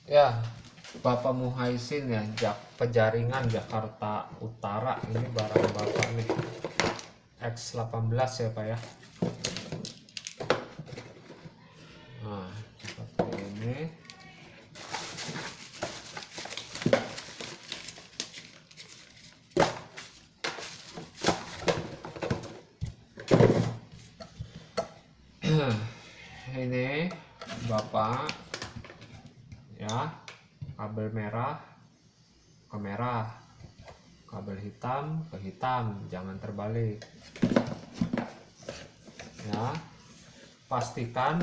Ya, Bapak Muhaisin ya, Pejaringan Jakarta Utara. Ini barang Bapak nih. X18 ya Pak ya. Nah, seperti ini. Ini Bapak ya, kabel merah ke merah, kabel hitam ke hitam, jangan terbalik ya. Pastikan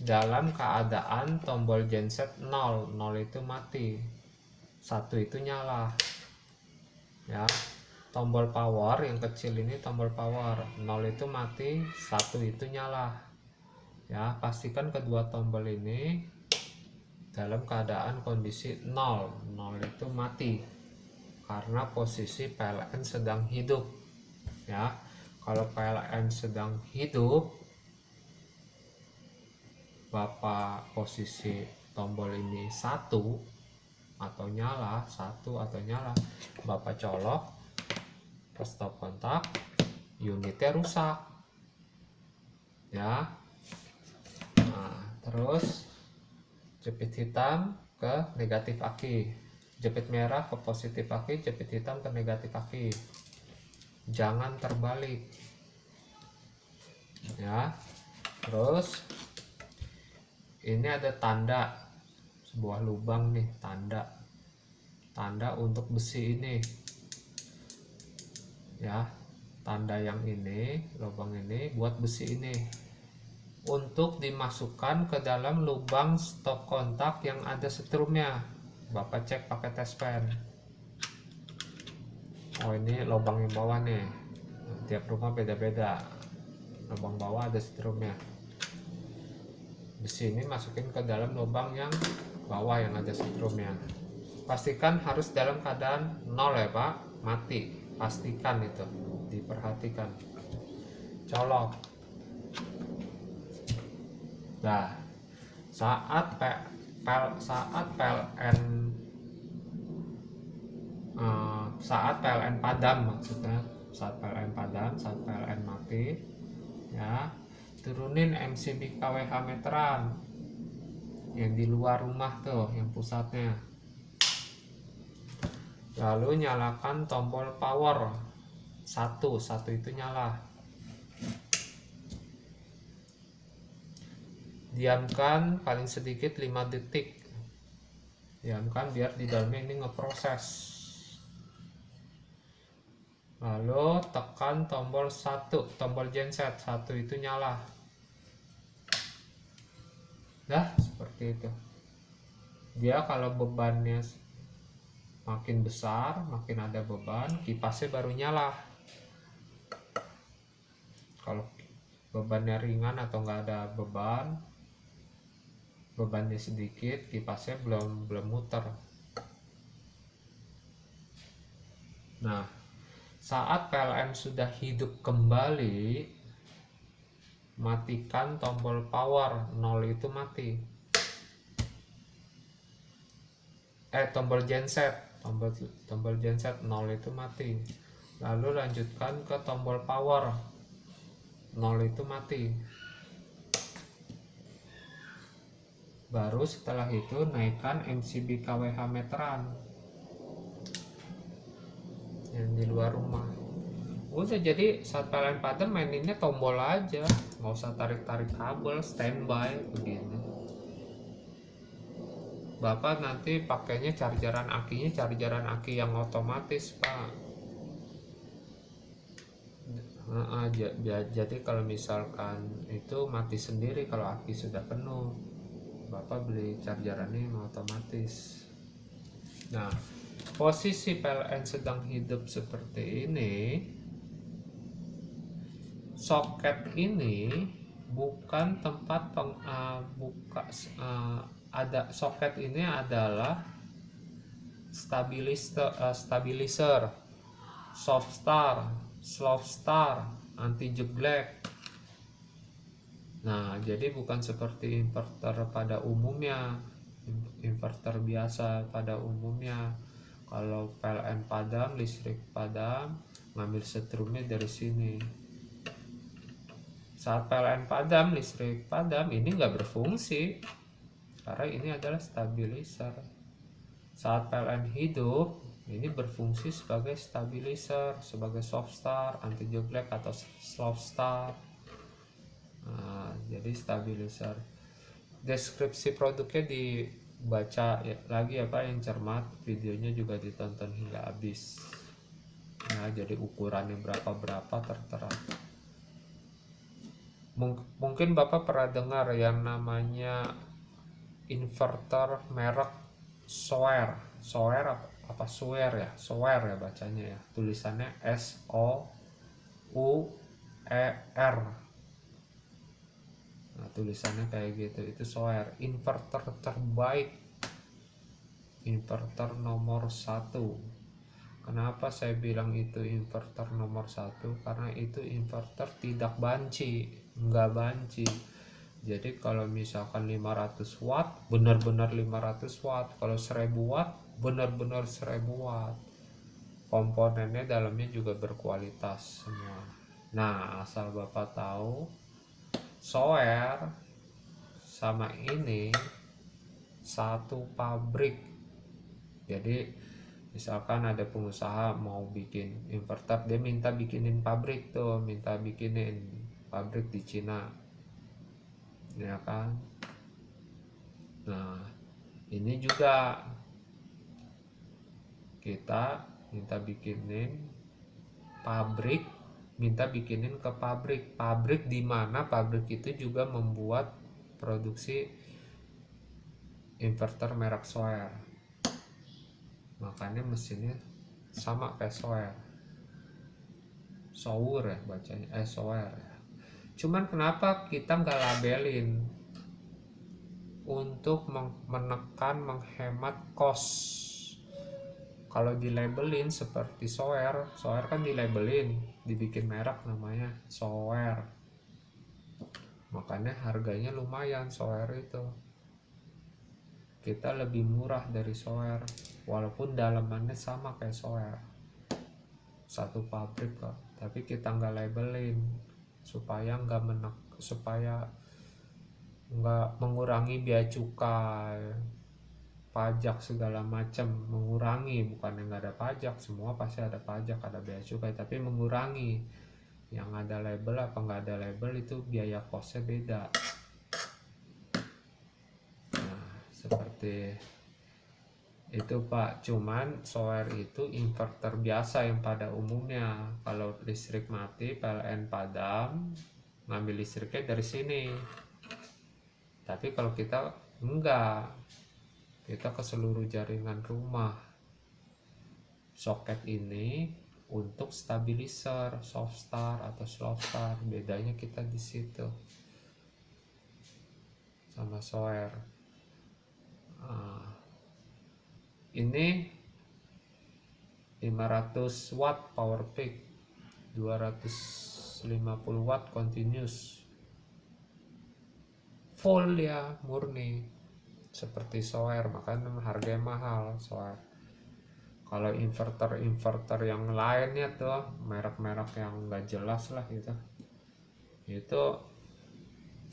dalam keadaan tombol genset 0 itu mati, 1 itu nyala ya. Tombol power yang kecil ini tombol power, 0 itu mati, 1 itu nyala ya. Pastikan kedua tombol ini dalam keadaan kondisi 0 itu mati karena posisi PLN sedang hidup ya. Kalau PLN sedang hidup, Bapak posisi tombol ini 1 atau nyala, Bapak colok ke stop kontak, unitnya rusak ya. Nah, terus jepit hitam ke negatif aki, jepit merah ke positif aki, jepit hitam ke negatif aki, jangan terbalik ya. Terus ini ada tanda sebuah lubang nih, tanda untuk besi ini ya. Tanda yang ini, lubang ini buat besi ini untuk dimasukkan ke dalam lubang stop kontak yang ada setrumnya. Bapak cek pakai tes pen. Oh, ini lubang yang bawah nih, tiap rumah beda-beda. Lubang bawah ada setrumnya, besi ini masukin ke dalam lubang yang bawah yang ada setrumnya. Pastikan harus dalam keadaan 0 ya Pak, mati. Pastikan itu, diperhatikan. Colok. Nah, saat PLN padam, maksudnya saat PLN padam, saat PLN mati ya, turunin MCB KWH meteran yang di luar rumah tuh, yang pusatnya. Lalu nyalakan tombol power, satu itu nyala. Diamkan paling sedikit 5 detik. Diamkan biar di dalamnya ini ngeproses. Lalu tekan tombol 1, tombol genset 1 itu nyala. Nah, seperti itu. Dia kalau bebannya makin besar, makin ada beban, kipasnya baru nyala. Kalau bebannya ringan atau nggak ada bebannya sedikit, kipasnya belum muter. Nah, saat PLN sudah hidup kembali, matikan tombol power, 0 itu mati. Tombol genset, tombol genset 0 itu mati. Lalu lanjutkan ke tombol power, 0 itu mati. Baru setelah itu naikkan MCB KWH meteran yang di luar rumah. Udah, jadi saat PLN padam maininnya tombol aja, nggak usah tarik-tarik kabel, standby begini. Bapak nanti pakainya chargeran aki yang otomatis Pak. Jadi kalau misalkan itu mati sendiri kalau aki sudah penuh, Bapak beli chargerannya yang otomatis. Nah, posisi PLN sedang hidup seperti ini, soket ini bukan tempat ada soket ini adalah stabilizer, soft start, slow start, anti jeblek. Nah, jadi bukan seperti inverter pada umumnya. inverter biasa pada umumnya. Kalau PLN padam, listrik padam, ngambil setrumnya dari sini. Saat PLN padam, listrik padam, ini nggak berfungsi karena ini adalah stabilizer. Saat PLN hidup, ini berfungsi sebagai stabilizer, sebagai soft start, anti jeglek atau soft start. Nah, jadi stabilizer. Deskripsi produknya dibaca lagi ya Pak yang cermat, videonya juga ditonton hingga habis. Nah, jadi ukurannya berapa tertera. Mungkin Bapak pernah dengar yang namanya inverter merek Soer apa Soer ya bacanya ya, tulisannya SOUER. Nah, tulisannya kayak gitu, itu Soer, inverter terbaik, inverter nomor 1. Kenapa saya bilang itu inverter nomor 1? Karena itu inverter tidak banci, nggak banci. Jadi kalau misalkan 500 watt benar-benar 500 watt, kalau 1000 watt benar-benar 1000 watt. Komponennya dalamnya juga berkualitas semua. Nah, asal Bapak tahu, Soer sama ini satu pabrik. Jadi misalkan ada pengusaha mau bikin inverter, dia minta bikinin pabrik tuh, minta bikinin pabrik di Cina, ya kan. Nah, ini juga kita minta bikinin pabrik, minta bikinin ke pabrik di mana pabrik itu juga membuat produksi inverter merek Soer. Makanya mesinnya sama kayak Soer ya bacanya, Soer ya. Cuman kenapa kita nggak labelin untuk menekan, menghemat cost? Kalau dilabelin seperti Soer kan dilabelin, dibikin merek namanya Soer, makanya harganya lumayan. Soer itu kita lebih murah dari Soer, walaupun dalamannya sama kayak Soer, satu pabrik kok, tapi kita nggak labelin supaya nggak mengurangi biaya cukai, pajak segala macam, mengurangi, bukan yang nggak ada pajak, semua pasti ada pajak, ada biaya cukai, tapi mengurangi. Yang ada label apa nggak ada label itu biaya kosnya beda. Nah, seperti itu Pak. Cuman Soer itu inverter biasa yang pada umumnya. Kalau listrik mati, PLN padam, ngambil listriknya dari sini. Tapi kalau kita enggak, kita ke seluruh jaringan rumah. Soket ini untuk stabilizer, soft start atau slow start, bedanya kita di situ sama Soer. Ini 500 watt power peak, 250 watt continuous, full ya, murni seperti Soer, makanya harganya mahal Soer. Kalau inverter yang lainnya tuh merek-merek yang nggak jelas lah gitu, itu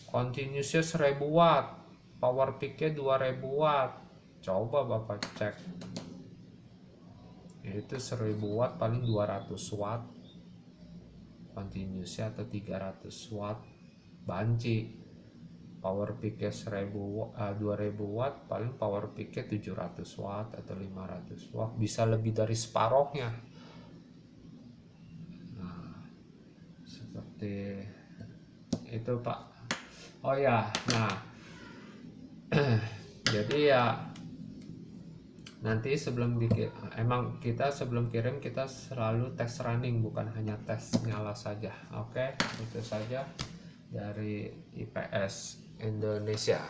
continuousnya 1000 watt, power peaknya 2000 watt. Coba Bapak cek, itu 1000 watt paling 200 watt continuousnya atau 300 watt banci. Power peaknya 2000 watt paling power peaknya 700 watt atau 500 watt, bisa lebih dari separohnya. Nah, seperti itu Pak. Oh ya, nah jadi ya nanti sebelum emang kita sebelum kirim kita selalu tes running, bukan hanya tes nyala saja. Oke, itu saja dari IPS Indonesia.